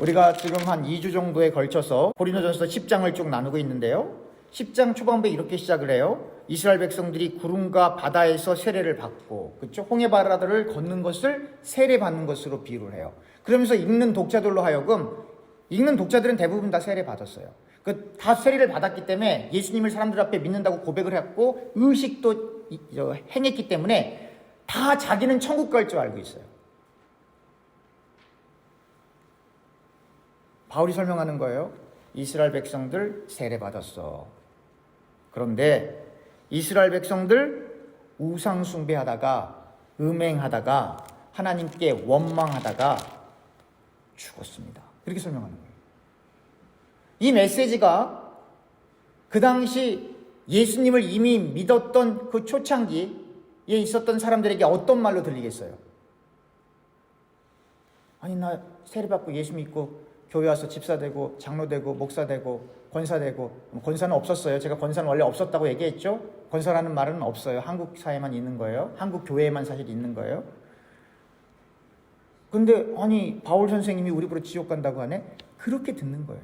우리가 지금 한 2주 정도에 걸쳐서 고린도전서 10장을 쭉 나누고 있는데요. 10장 초반부에 이렇게 시작을 해요. 이스라엘 백성들이 구름과 바다에서 세례를 받고, 그렇죠? 홍해 바다를 걷는 것을 세례 받는 것으로 비유를 해요. 그러면서 읽는 독자들로 하여금, 읽는 독자들은 대부분 다 세례 받았어요. 다 세례를 받았기 때문에 예수님을 사람들 앞에 믿는다고 고백을 했고 의식도 행했기 때문에 다 자기는 천국 갈 줄 알고 있어요. 바울이 설명하는 거예요. 이스라엘 백성들 세례 받았어. 그런데 이스라엘 백성들 우상 숭배하다가 음행하다가 하나님께 원망하다가 죽었습니다. 이렇게 설명하는 거예요. 이 메시지가 그 당시 예수님을 이미 믿었던 그 초창기에 있었던 사람들에게 어떤 말로 들리겠어요? 아니, 나 세례받고 예수 믿고 교회 와서 집사 되고 장로 되고 목사 되고 권사 되고, 권사는 없었어요. 제가 권사는 원래 없었다고 얘기했죠. 권사라는 말은 없어요. 한국 사회만 있는 거예요. 한국 교회에만 사실 있는 거예요. 근데 아니, 바울 선생님이 우리 보러 지옥 간다고 하네? 그렇게 듣는 거예요.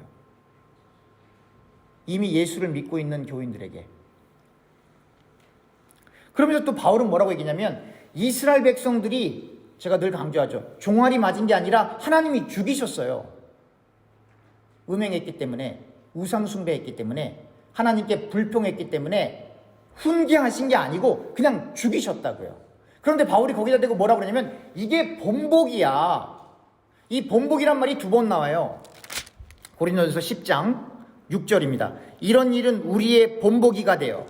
이미 예수를 믿고 있는 교인들에게. 그러면서 또 바울은 뭐라고 얘기냐면, 이스라엘 백성들이, 제가 늘 강조하죠, 종아리 맞은 게 아니라 하나님이 죽이셨어요. 음행했기 때문에, 우상 숭배했기 때문에, 하나님께 불평했기 때문에 훈계하신 게 아니고 그냥 죽이셨다고요. 그런데 바울이 거기다 대고 뭐라고 그러냐면, 이게 본복이야. 이 본복이란 말이 두 번 나와요. 고린도전서 10장 6절입니다. 이런 일은 우리의 본보기가 되어.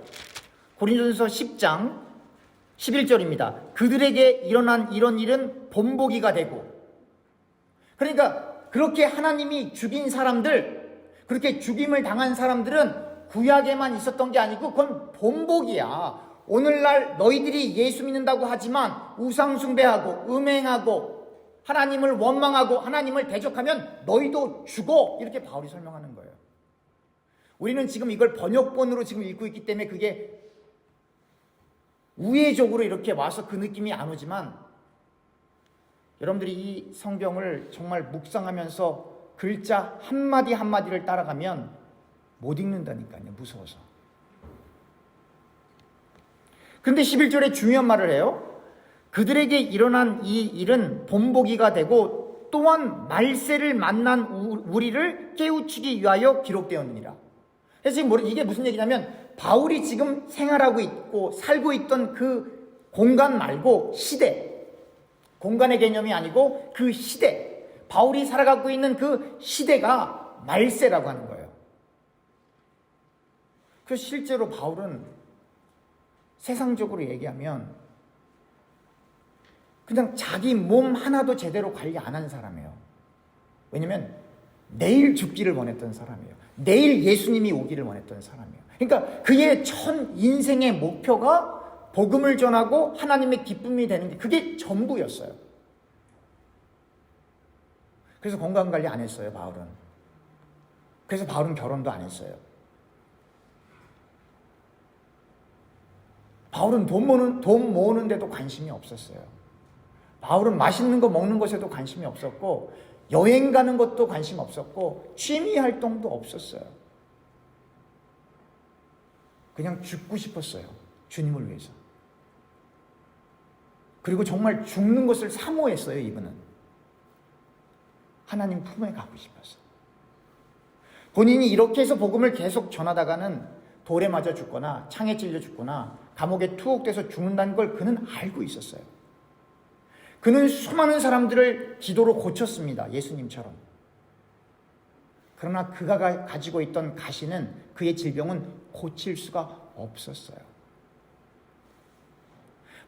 고린도전서 10장 11절입니다. 그들에게 일어난 이런 일은 본보기가 되고. 그러니까 그렇게 하나님이 죽인 사람들, 그렇게 죽임을 당한 사람들은 구약에만 있었던 게 아니고 그건 본보기야. 오늘날 너희들이 예수 믿는다고 하지만 우상 숭배하고 음행하고 하나님을 원망하고 하나님을 대적하면 너희도 죽어. 이렇게 바울이 설명하는 거예요. 우리는 지금 이걸 번역본으로 지금 읽고 있기 때문에 그게 우회적으로 이렇게 와서 그 느낌이 안 오지만, 여러분들이 이 성경을 정말 묵상하면서 글자 한마디 한마디를 따라가면 못 읽는다니까요. 무서워서. 근데 11절에 중요한 말을 해요. 그들에게 일어난 이 일은 본보기가 되고 또한 말세를 만난 우리를 깨우치기 위하여 기록되었느니라. 그래서 지금 이게 무슨 얘기냐면, 바울이 지금 생활하고 있고 살고 있던 그 공간 말고 시대, 공간의 개념이 아니고 그 시대, 바울이 살아가고 있는 그 시대가 말세라고 하는 거예요. 그래서 실제로 바울은 세상적으로 얘기하면 그냥 자기 몸 하나도 제대로 관리 안 한 사람이에요. 왜냐면 내일 죽기를 원했던 사람이에요. 내일 예수님이 오기를 원했던 사람이에요. 그러니까 그의 전 인생의 목표가 복음을 전하고 하나님의 기쁨이 되는 게, 그게 전부였어요. 그래서 건강관리 안 했어요, 바울은. 그래서 바울은 결혼도 안 했어요. 바울은 돈 모으는 데도 관심이 없었어요. 바울은 맛있는 거 먹는 것에도 관심이 없었고, 여행 가는 것도 관심 없었고, 취미 활동도 없었어요. 그냥 죽고 싶었어요. 주님을 위해서. 그리고 정말 죽는 것을 사모했어요, 이분은. 하나님 품에 가고 싶었어요. 본인이 이렇게 해서 복음을 계속 전하다가는 돌에 맞아 죽거나 창에 찔려 죽거나 감옥에 투옥돼서 죽는다는 걸 그는 알고 있었어요. 그는 수많은 사람들을 기도로 고쳤습니다. 예수님처럼. 그러나 그가 가지고 있던 가시는, 그의 질병은 고칠 수가 없었어요.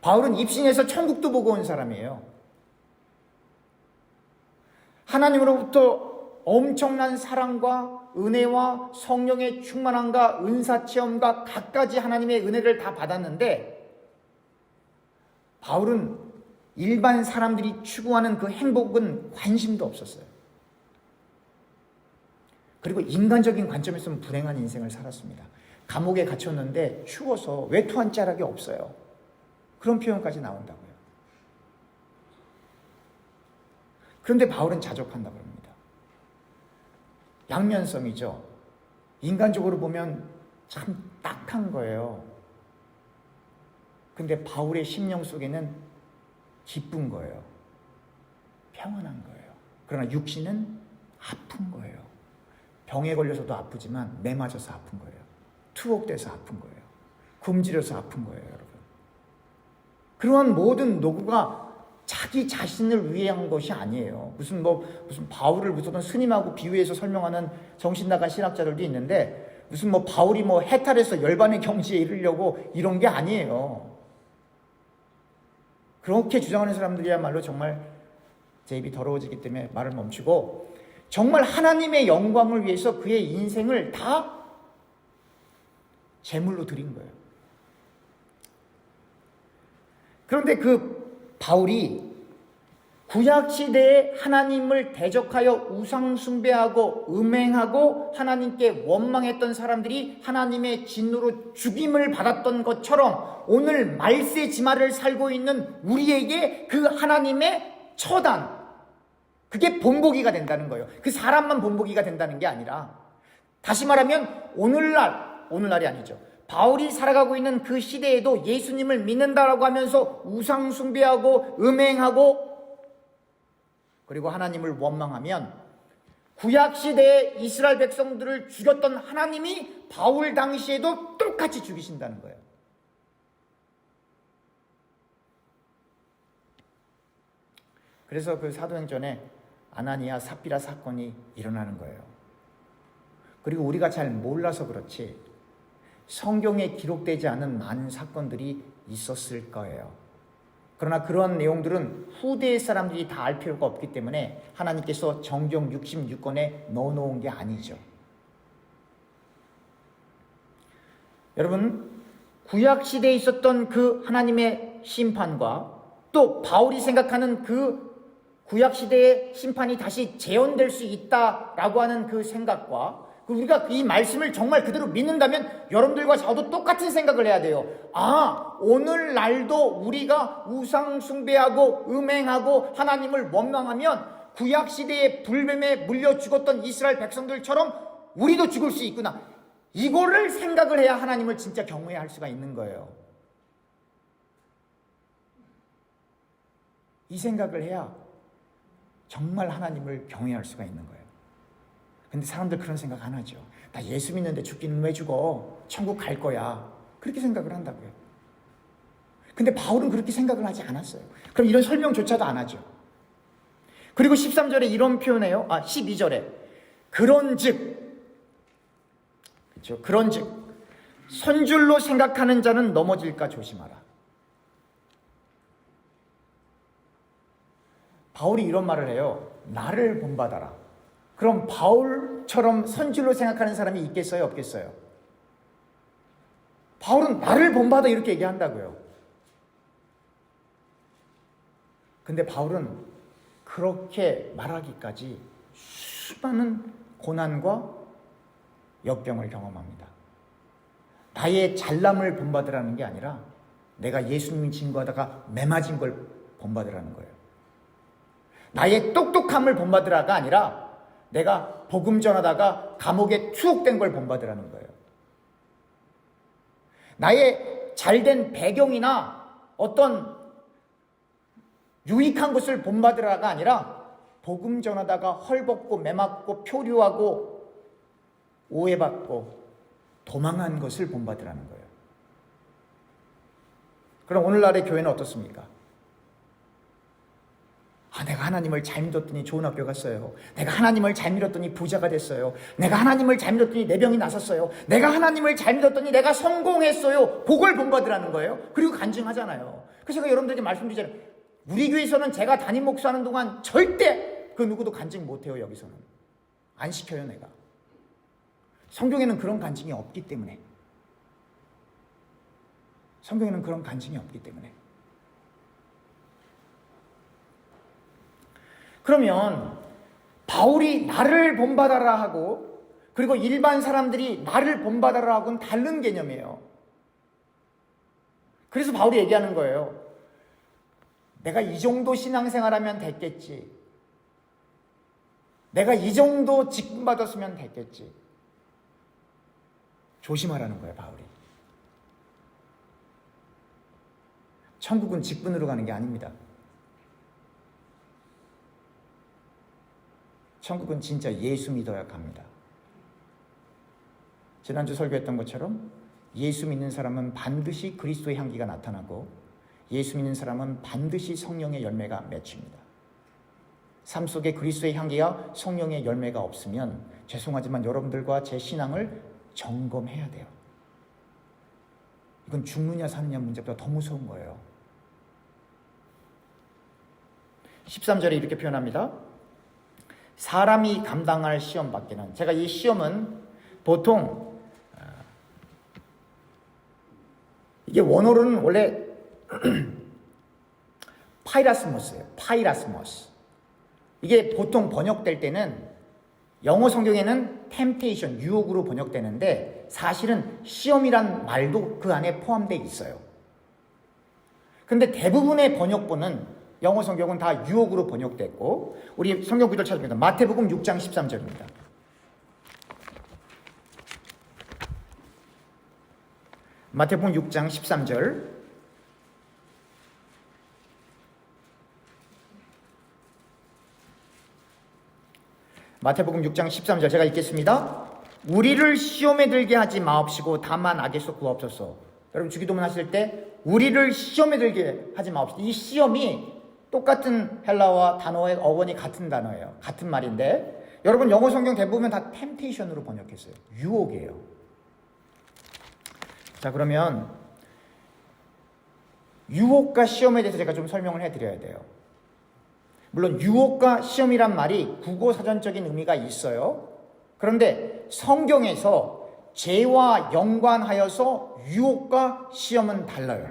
바울은 입신해서 천국도 보고 온 사람이에요. 하나님으로부터 엄청난 사랑과 은혜와 성령의 충만함과 은사체험과 갖가지 하나님의 은혜를 다 받았는데, 바울은 일반 사람들이 추구하는 그 행복은 관심도 없었어요. 그리고 인간적인 관점에서는 불행한 인생을 살았습니다. 감옥에 갇혔는데 추워서 외투 한 자락이 없어요. 그런 표현까지 나온다고요. 그런데 바울은 자족한다고 합니다. 양면성이죠. 인간적으로 보면 참 딱한 거예요. 근데 바울의 심령 속에는 기쁜 거예요. 평안한 거예요. 그러나 육신은 아픈 거예요. 병에 걸려서도 아프지만 매 맞아서 아픈 거예요. 투옥돼서 아픈 거예요. 굶주려서 아픈 거예요, 여러분. 그러한 모든 노고가 자기 자신을 위한 것이 아니에요. 무슨 바울을 무슨 스님하고 비유해서 설명하는 정신 나간 신학자들도 있는데, 무슨 바울이 해탈해서 열반의 경지에 이르려고 이런 게 아니에요. 그렇게 주장하는 사람들이야말로 정말 제 입이 더러워지기 때문에 말을 멈추고, 정말 하나님의 영광을 위해서 그의 인생을 다 제물로 드린 거예요. 그런데 그 바울이 구약시대에 하나님을 대적하여 우상숭배하고 음행하고 하나님께 원망했던 사람들이 하나님의 진노로 죽임을 받았던 것처럼 오늘 말세지마를 살고 있는 우리에게 그 하나님의 처단, 그게 본보기가 된다는 거예요. 그 사람만 본보기가 된다는 게 아니라, 다시 말하면 오늘날이 아니죠. 바울이 살아가고 있는 그 시대에도 예수님을 믿는다라고 하면서 우상숭배하고 음행하고 그리고 하나님을 원망하면 구약시대에 이스라엘 백성들을 죽였던 하나님이 바울 당시에도 똑같이 죽이신다는 거예요. 그래서 그 사도행전에 아나니아 삽비라 사건이 일어나는 거예요. 그리고 우리가 잘 몰라서 그렇지 성경에 기록되지 않은 많은 사건들이 있었을 거예요. 그러나 그런 내용들은 후대의 사람들이 다 알 필요가 없기 때문에 하나님께서 정경 66권에 넣어놓은 게 아니죠. 여러분, 구약시대에 있었던 그 하나님의 심판과 또 바울이 생각하는 그 구약시대의 심판이 다시 재현될 수 있다라고 하는 그 생각과 우리가 이 말씀을 정말 그대로 믿는다면 여러분들과 저도 똑같은 생각을 해야 돼요. 오늘날도 우리가 우상숭배하고 음행하고 하나님을 원망하면 구약시대의 불뱀에 물려 죽었던 이스라엘 백성들처럼 우리도 죽을 수 있구나. 이거를 생각을 해야 하나님을 진짜 경외할 수가 있는 거예요. 이 생각을 해야 정말 하나님을 경외할 수가 있는 거예요. 근데 사람들 그런 생각 안 하죠. 나 예수 믿는데 죽기는 왜 죽어? 천국 갈 거야. 그렇게 생각을 한다고요. 근데 바울은 그렇게 생각을 하지 않았어요. 그럼 이런 설명조차도 안 하죠. 그리고 13절에 이런 표현해요. 12절에 그런즉, 그렇죠? 그런즉 선줄로 생각하는 자는 넘어질까 조심하라. 바울이 이런 말을 해요. 나를 본받아라. 그럼 바울처럼 선줄로 생각하는 사람이 있겠어요? 없겠어요? 바울은 나를 본받아 이렇게 얘기한다고요. 근데 바울은 그렇게 말하기까지 수많은 고난과 역경을 경험합니다. 나의 잘남을 본받으라는 게 아니라 내가 예수님을 증거하다가 매맞은 걸 본받으라는 거예요. 나의 똑똑함을 본받으라가 아니라 내가 복음 전하다가 감옥에 투옥된 걸 본받으라는 거예요. 나의 잘된 배경이나 어떤 유익한 것을 본받으라가 아니라 복음 전하다가 헐벗고 매맞고 표류하고 오해받고 도망한 것을 본받으라는 거예요. 그럼 오늘날의 교회는 어떻습니까? 내가 하나님을 잘 믿었더니 좋은 학교 갔어요. 내가 하나님을 잘 믿었더니 부자가 됐어요. 내가 하나님을 잘 믿었더니 내 병이 나섰어요. 내가 하나님을 잘 믿었더니 내가 성공했어요. 복을 본받으라는 거예요. 그리고 간증하잖아요. 그래서 제가 여러분들에게 말씀드리잖아요. 우리 교회에서는 제가 담임 목사하는 동안 절대 그 누구도 간증 못해요. 여기서는 안 시켜요. 내가 성경에는 그런 간증이 없기 때문에, 성경에는 그런 간증이 없기 때문에. 그러면 바울이 나를 본받아라 하고 그리고 일반 사람들이 나를 본받아라 하고는 다른 개념이에요. 그래서 바울이 얘기하는 거예요. 내가 이 정도 신앙생활하면 됐겠지. 내가 이 정도 직분 받았으면 됐겠지. 조심하라는 거예요, 바울이. 천국은 직분으로 가는 게 아닙니다. 천국은 진짜 예수 믿어야 갑니다. 지난주 설교했던 것처럼 예수 믿는 사람은 반드시 그리스도의 향기가 나타나고 예수 믿는 사람은 반드시 성령의 열매가 맺힙니다. 삶 속에 그리스도의 향기와 성령의 열매가 없으면 죄송하지만 여러분들과 제 신앙을 점검해야 돼요. 이건 죽느냐 사느냐 문제보다 더 무서운 거예요. 13절에 이렇게 표현합니다. 사람이 감당할 시험 밖에는, 제가 이 시험은 보통 이게 원어로는 원래 파이라스모스예요. 파이라스모스. 이게 보통 번역될 때는 영어 성경에는 temptation, 유혹으로 번역되는데 사실은 시험이란 말도 그 안에 포함되어 있어요. 근데 대부분의 번역본은 영어 성경은 다 유혹으로 번역됐고, 우리 성경 구절 찾습니다. 마태복음 6장 13절입니다. 마태복음 6장 13절. 마태복음 6장 13절 제가 읽겠습니다. 우리를 시험에 들게 하지 마옵시고 다만 악에서 구하옵소서. 여러분 주기도문 하실 때 우리를 시험에 들게 하지 마옵시고, 이 시험이 똑같은 헬라어 단어의 어원이 같은 단어예요. 같은 말인데 여러분 영어 성경 대부분 다 템테이션으로 번역했어요. 유혹이에요. 자, 그러면 유혹과 시험에 대해서 제가 좀 설명을 해드려야 돼요. 물론 유혹과 시험이란 말이 국어사전적인 의미가 있어요. 그런데 성경에서 죄와 연관하여서 유혹과 시험은 달라요.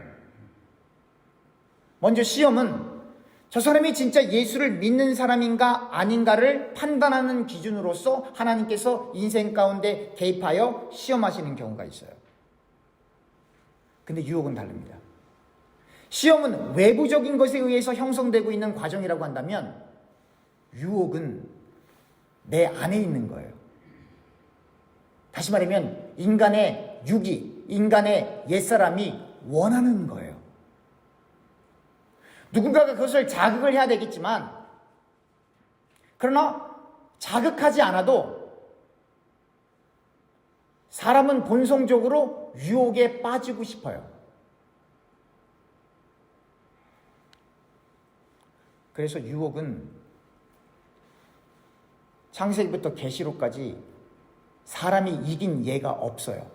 먼저 시험은 저 사람이 진짜 예수를 믿는 사람인가 아닌가를 판단하는 기준으로서 하나님께서 인생 가운데 개입하여 시험하시는 경우가 있어요. 근데 유혹은 다릅니다. 시험은 외부적인 것에 의해서 형성되고 있는 과정이라고 한다면 유혹은 내 안에 있는 거예요. 다시 말하면 인간의 육이, 인간의 옛사람이 원하는 거예요. 누군가가 그것을 자극을 해야 되겠지만, 그러나 자극하지 않아도 사람은 본성적으로 유혹에 빠지고 싶어요. 그래서 유혹은 창세기부터 계시록까지 사람이 이긴 예가 없어요.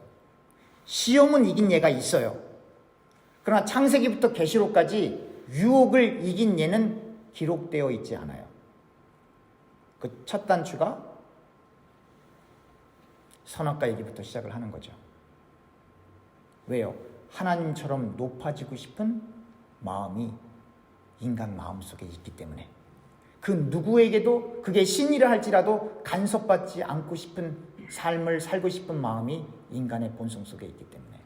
시험은 이긴 예가 있어요. 그러나 창세기부터 계시록까지 유혹을 이긴 예는 기록되어 있지 않아요. 그 첫 단추가 선악과 얘기부터 시작을 하는 거죠. 왜요? 하나님처럼 높아지고 싶은 마음이 인간 마음속에 있기 때문에, 그 누구에게도 그게 신이라 할지라도 간섭받지 않고 싶은 삶을 살고 싶은 마음이 인간의 본성 속에 있기 때문에.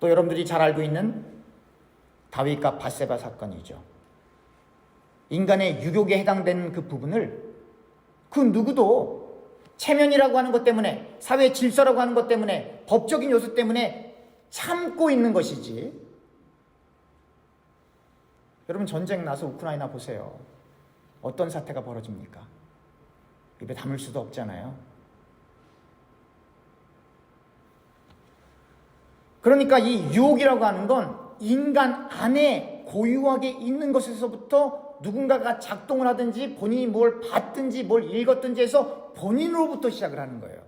또 여러분들이 잘 알고 있는 다윗과 밧세바 사건이죠. 인간의 유혹에 해당되는 그 부분을 그 누구도 체면이라고 하는 것 때문에, 사회 질서라고 하는 것 때문에, 법적인 요소 때문에 참고 있는 것이지. 여러분 전쟁 나서 우크라이나 보세요. 어떤 사태가 벌어집니까? 입에 담을 수도 없잖아요. 그러니까 이 유혹이라고 하는 건 인간 안에 고유하게 있는 것에서부터 누군가가 작동을 하든지 본인이 뭘 봤든지 뭘 읽었든지 해서 본인으로부터 시작을 하는 거예요.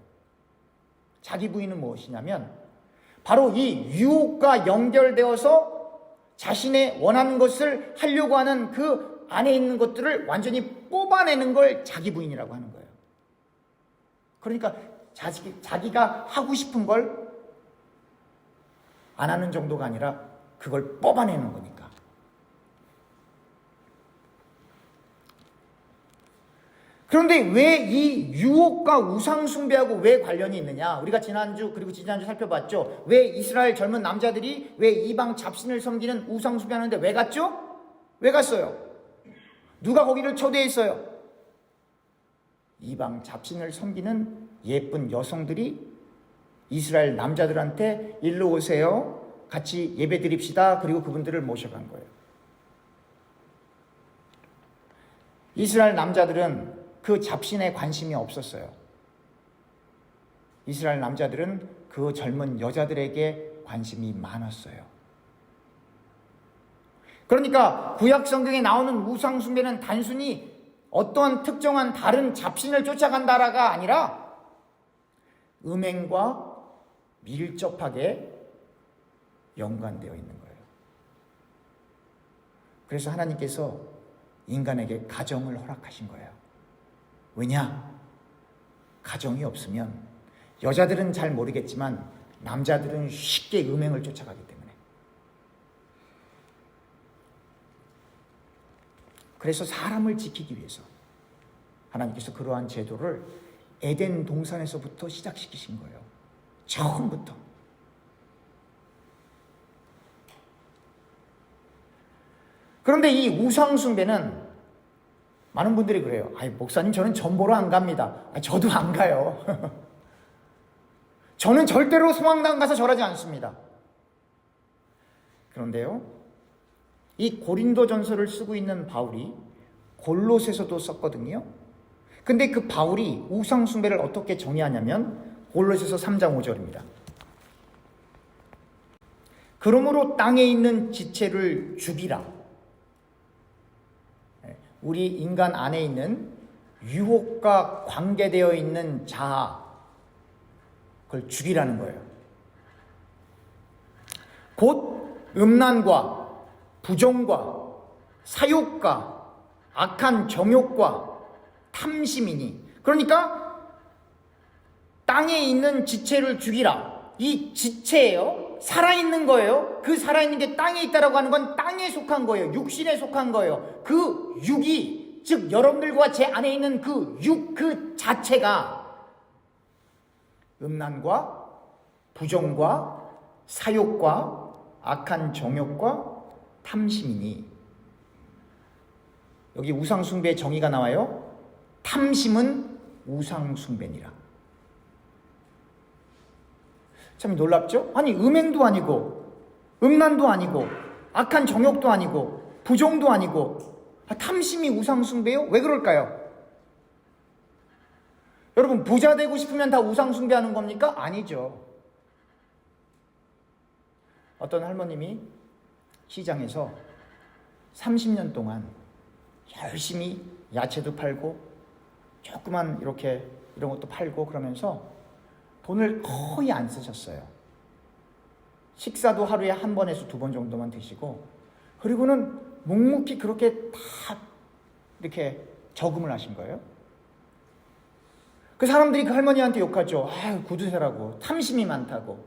자기 부인은 무엇이냐면 바로 이 유혹과 연결되어서 자신의 원하는 것을 하려고 하는 그 안에 있는 것들을 완전히 뽑아내는 걸 자기 부인이라고 하는 거예요. 그러니까 자기가 하고 싶은 걸 안 하는 정도가 아니라 그걸 뽑아내는 거니까. 그런데 왜 이 유혹과 우상숭배하고 왜 관련이 있느냐? 우리가 지난주 그리고 지난주 살펴봤죠. 왜 이스라엘 젊은 남자들이 왜 이방 잡신을 섬기는 우상숭배하는데 왜 갔죠? 왜 갔어요? 누가 거기를 초대했어요? 이방 잡신을 섬기는 예쁜 여성들이 이스라엘 남자들한테 일로 오세요. 같이 예배 드립시다. 그리고 그분들을 모셔간 거예요. 이스라엘 남자들은 그 잡신에 관심이 없었어요. 이스라엘 남자들은 그 젊은 여자들에게 관심이 많았어요. 그러니까 구약 성경에 나오는 우상 숭배는 단순히 어떠한 특정한 다른 잡신을 쫓아간다라가 아니라 음행과 밀접하게 연관되어 있는 거예요. 그래서 하나님께서 인간에게 가정을 허락하신 거예요. 왜냐? 가정이 없으면 여자들은 잘 모르겠지만 남자들은 쉽게 음행을 쫓아가기 때문에. 그래서 사람을 지키기 위해서 하나님께서 그러한 제도를 에덴 동산에서부터 시작시키신 거예요. 처음부터. 그런데 이 우상숭배는 많은 분들이 그래요. 목사님, 저는 전 보러 안 갑니다. 저도 안 가요. 저는 절대로 소망당 가서 절하지 않습니다. 그런데요, 이 고린도전서를 쓰고 있는 바울이 골로새서도 썼거든요. 근데 그 바울이 우상숭배를 어떻게 정의하냐면 골로새서 3장 5절입니다. 그러므로 땅에 있는 지체를 죽이라. 우리 인간 안에 있는 유혹과 관계되어 있는 자아, 그걸 죽이라는 거예요. 곧 음란과 부정과 사욕과 악한 정욕과 탐심이니. 그러니까 땅에 있는 지체를 죽이라. 이 지체예요. 살아있는 거예요. 그 살아있는 게 땅에 있다라고 하는 건 땅에 속한 거예요. 육신에 속한 거예요. 그 육이, 즉 여러분들과 제 안에 있는 그 육 그 자체가 음란과 부정과 사욕과 악한 정욕과 탐심이니. 여기 우상숭배의 정의가 나와요. 탐심은 우상숭배니라. 참 놀랍죠? 아니, 음행도 아니고 음란도 아니고 악한 정욕도 아니고 부정도 아니고 탐심이 우상숭배요? 왜 그럴까요? 여러분, 부자 되고 싶으면 다 우상숭배하는 겁니까? 아니죠. 어떤 할머님이 시장에서 30년 동안 열심히 야채도 팔고 조그만 이렇게 이런 것도 팔고 그러면서 돈을 거의 안 쓰셨어요. 식사도 하루에 한 번에서 2번 정도만 드시고, 그리고는 묵묵히 그렇게 다 이렇게 저금을 하신 거예요. 그 사람들이 그 할머니한테 욕하죠. 구두쇠라고, 탐심이 많다고,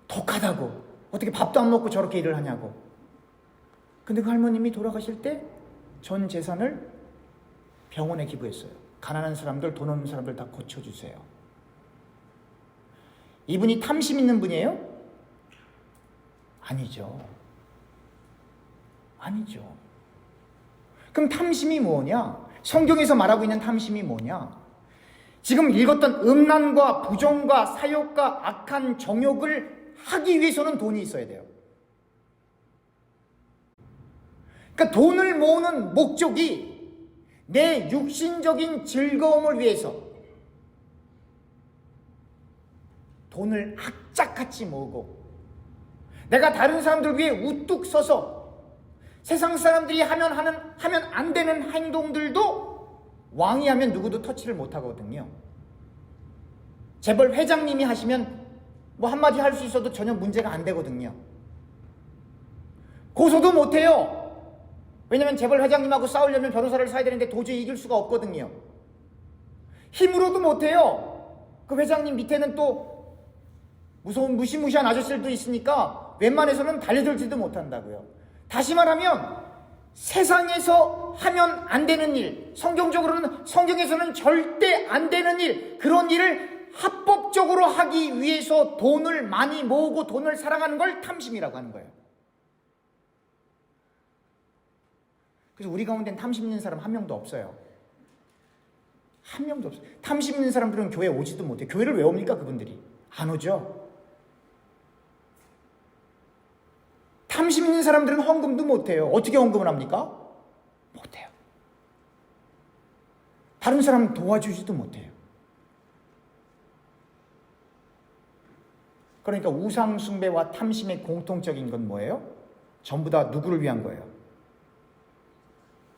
독하다고, 어떻게 밥도 안 먹고 저렇게 일을 하냐고. 근데 그 할머님이 돌아가실 때 전 재산을 병원에 기부했어요. 가난한 사람들, 돈 없는 사람들 다 고쳐주세요. 이분이 탐심 있는 분이에요? 아니죠. 아니죠. 그럼 탐심이 뭐냐? 성경에서 말하고 있는 탐심이 뭐냐? 지금 읽었던 음란과 부정과 사욕과 악한 정욕을 하기 위해서는 돈이 있어야 돼요. 그러니까 돈을 모으는 목적이 내 육신적인 즐거움을 위해서 돈을 악착같이 모으고, 내가 다른 사람들 위해 우뚝 서서 세상 사람들이 하면 안 되는 행동들도 왕이 하면 누구도 터치를 못 하거든요. 재벌 회장님이 하시면 뭐 한마디 할 수 있어도 전혀 문제가 안 되거든요. 고소도 못 해요. 왜냐면 재벌 회장님하고 싸우려면 변호사를 사야 되는데 도저히 이길 수가 없거든요. 힘으로도 못 해요. 그 회장님 밑에는 또 무서운 무시무시한 아저씨들도 있으니까 웬만해서는 달려들지도 못한다고요. 다시 말하면 세상에서 하면 안 되는 일, 성경에서는 절대 안 되는 일, 그런 일을 합법적으로 하기 위해서 돈을 많이 모으고 돈을 사랑하는 걸 탐심이라고 하는 거예요. 그래서 우리 가운데는 탐심 있는 사람 한 명도 없어요. 한 명도 없어요. 탐심 있는 사람들은 교회 오지도 못해요. 교회를 왜 옵니까? 그분들이 안 오죠. 탐심 있는 사람들은 헌금도 못해요. 어떻게 헌금을 합니까? 못해요. 다른 사람 도와주지도 못해요. 그러니까 우상숭배와 탐심의 공통적인 건 뭐예요? 전부 다 누구를 위한 거예요?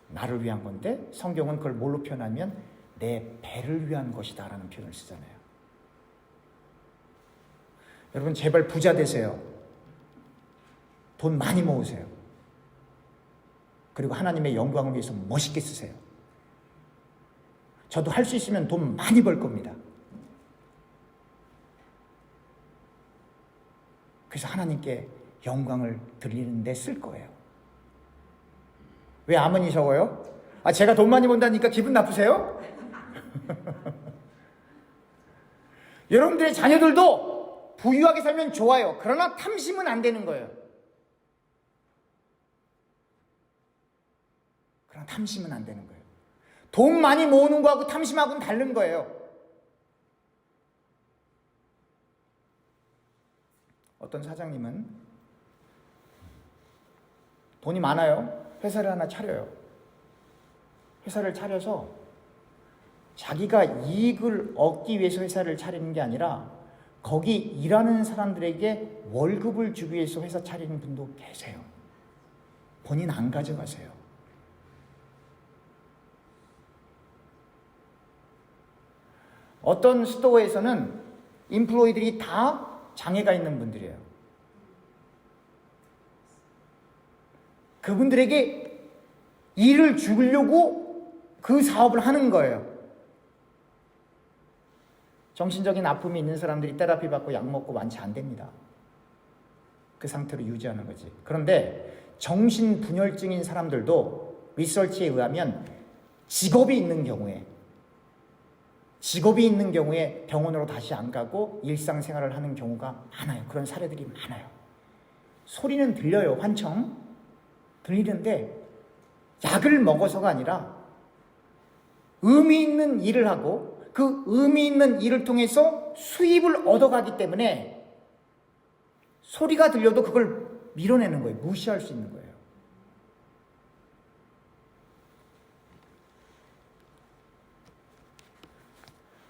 나를 위한 건데 성경은 그걸 뭘로 표현하면 내 배를 위한 것이다 라는 표현을 쓰잖아요. 여러분 제발 부자 되세요. 돈 많이 모으세요. 그리고 하나님의 영광을 위해서 멋있게 쓰세요. 저도 할 수 있으면 돈 많이 벌 겁니다. 그래서 하나님께 영광을 드리는 데 쓸 거예요. 왜 아멘이셔요? 제가 돈 많이 번다니까 기분 나쁘세요? 여러분들의 자녀들도 부유하게 살면 좋아요. 그러나 탐심은 안 되는 거예요. 그러나 탐심은 안 되는 거예요. 돈 많이 모으는 거하고 탐심하고는 다른 거예요. 어떤 사장님은 돈이 많아요. 회사를 하나 차려요. 회사를 차려서 자기가 이익을 얻기 위해서 회사를 차리는 게 아니라 거기 일하는 사람들에게 월급을 주기 위해서 회사 차리는 분도 계세요. 본인 안 가져가세요. 어떤 스토어에서는 임플로이들이 다 장애가 있는 분들이에요. 그분들에게 일을 주려고 그 사업을 하는 거예요. 정신적인 아픔이 있는 사람들이 테라피 받고 약 먹고 완치 안 됩니다. 그 상태로 유지하는 거지. 그런데 정신분열증인 사람들도 리서치에 의하면 직업이 있는 경우에 병원으로 다시 안 가고 일상생활을 하는 경우가 많아요. 그런 사례들이 많아요. 소리는 들려요. 환청 들리는데 약을 먹어서가 아니라 의미 있는 일을 하고 그 의미 있는 일을 통해서 수입을 얻어가기 때문에 소리가 들려도 그걸 밀어내는 거예요. 무시할 수 있는 거예요.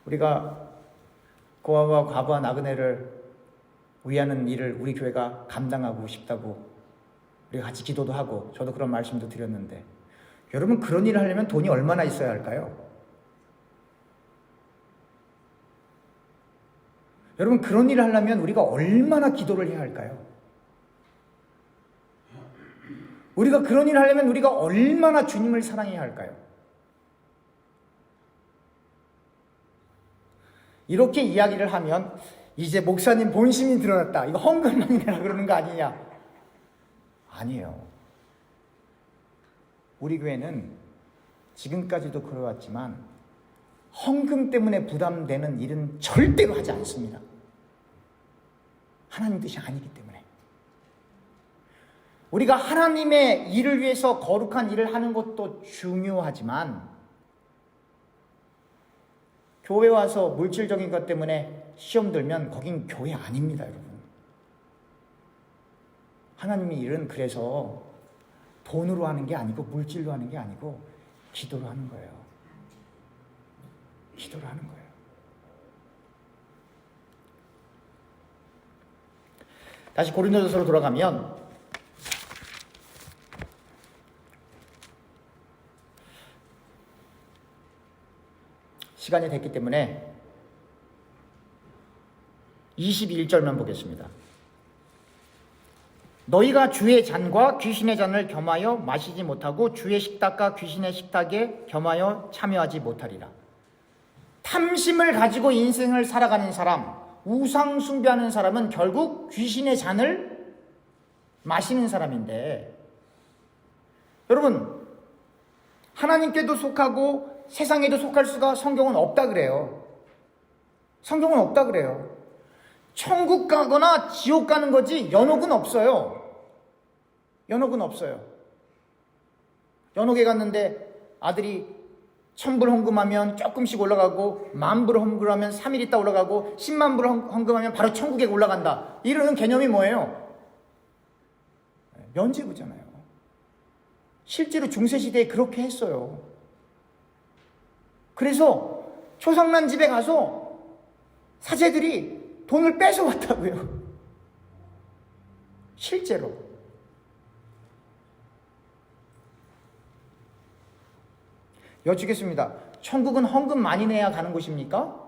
우리가 고아와 과부와 나그네를 위하는 일을 우리 교회가 감당하고 싶다고 우리가 같이 기도도 하고 저도 그런 말씀도 드렸는데 여러분 그런 일을 하려면 돈이 얼마나 있어야 할까요? 여러분 그런 일을 하려면 우리가 얼마나 기도를 해야 할까요? 우리가 그런 일을 하려면 우리가 얼마나 주님을 사랑해야 할까요? 이렇게 이야기를 하면 이제 목사님 본심이 드러났다. 이거 헌금만 내라 그러는 거 아니냐? 아니에요. 우리 교회는 지금까지도 그래왔지만 헌금 때문에 부담되는 일은 절대로 하지 않습니다. 하나님 뜻이 아니기 때문에. 우리가 하나님의 일을 위해서 거룩한 일을 하는 것도 중요하지만 교회 와서 물질적인 것 때문에 시험 들면 거긴 교회 아닙니다, 여러분. 하나님의 일은 그래서 돈으로 하는 게 아니고 물질로 하는 게 아니고 기도로 하는 거예요. 기도로 하는 거예요. 다시 고린도전서로 돌아가면 시간이 됐기 때문에 21절만 보겠습니다. 너희가 주의 잔과 귀신의 잔을 겸하여 마시지 못하고 주의 식탁과 귀신의 식탁에 겸하여 참여하지 못하리라. 탐심을 가지고 인생을 살아가는 사람, 우상 숭배하는 사람은 결국 귀신의 잔을 마시는 사람인데 여러분 하나님께도 속하고 세상에도 속할 수가 성경은 없다 그래요. 성경은 없다 그래요. 천국 가거나 지옥 가는 거지 연옥은 없어요. 연옥은 없어요. 연옥에 갔는데 아들이 1,000불 헌금하면 조금씩 올라가고 10,000불 헌금하면 3일 있다 올라가고 100,000불 헌금하면 바로 천국에 올라간다. 이러는 개념이 뭐예요? 면죄부잖아요. 실제로 중세시대에 그렇게 했어요. 그래서 초상난 집에 가서 사제들이 돈을 뺏어왔다고요. 실제로. 여쭙겠습니다. 천국은 헌금 많이 내야 가는 곳입니까?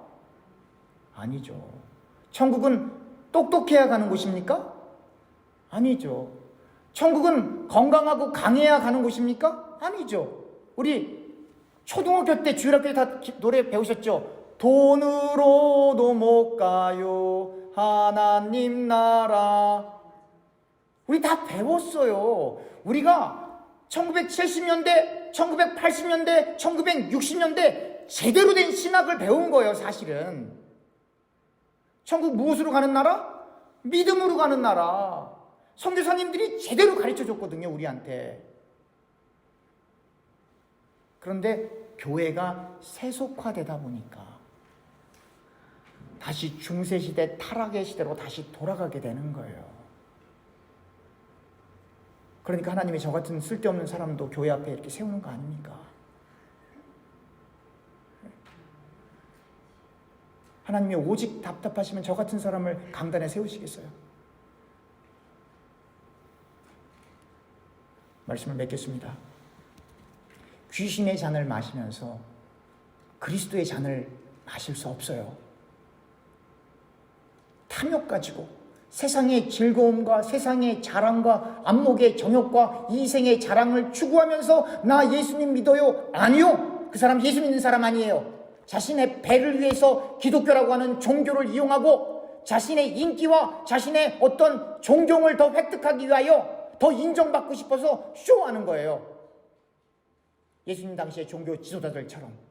아니죠. 천국은 똑똑해야 가는 곳입니까? 아니죠. 천국은 건강하고 강해야 가는 곳입니까? 아니죠. 우리 초등학교 때 주일학교 때 다 노래 배우셨죠? 돈으로도 못 가요 하나님 나라. 우리 다 배웠어요. 우리가 1970년대, 1980년대, 1960년대 제대로 된 신학을 배운 거예요, 사실은. 천국 무엇으로 가는 나라? 믿음으로 가는 나라. 선교사님들이 제대로 가르쳐 줬거든요, 우리한테. 그런데 교회가 세속화되다 보니까 다시 중세시대 타락의 시대로 다시 돌아가게 되는 거예요. 그러니까 하나님이 저 같은 쓸데없는 사람도 교회 앞에 이렇게 세우는 거 아닙니까? 하나님이 오직 답답하시면 저 같은 사람을 강단에 세우시겠어요? 말씀을 맺겠습니다. 귀신의 잔을 마시면서 그리스도의 잔을 마실 수 없어요. 탐욕 가지고 세상의 즐거움과 세상의 자랑과 안목의 정욕과 이생의 자랑을 추구하면서 나 예수님 믿어요. 아니요. 그 사람 예수 믿는 사람 아니에요. 자신의 배를 위해서 기독교라고 하는 종교를 이용하고 자신의 인기와 자신의 어떤 존경을 더 획득하기 위하여 더 인정받고 싶어서 쇼하는 거예요. 예수님 당시의 종교 지도자들처럼.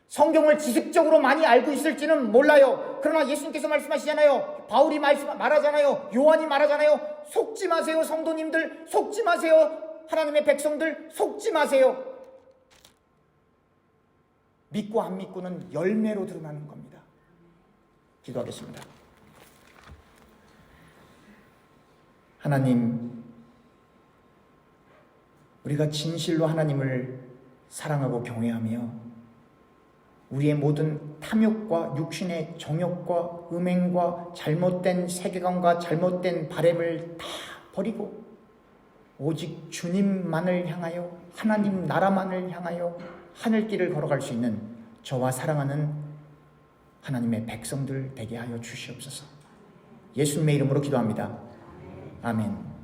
성경을 지식적으로 많이 알고 있을지는 몰라요. 그러나 예수님께서 말씀하시잖아요. 바울이 말하잖아요. 요한이 말하잖아요. 속지 마세요, 성도님들. 속지 마세요, 하나님의 백성들. 속지 마세요. 믿고 안 믿고는 열매로 드러나는 겁니다. 기도하겠습니다. 하나님, 우리가 진실로 하나님을 사랑하고 경외하며 우리의 모든 탐욕과 육신의 정욕과 음행과 잘못된 세계관과 잘못된 바램을 다 버리고 오직 주님만을 향하여 하나님 나라만을 향하여 하늘길을 걸어갈 수 있는 저와 사랑하는 하나님의 백성들 되게 하여 주시옵소서. 예수님의 이름으로 기도합니다. 아멘.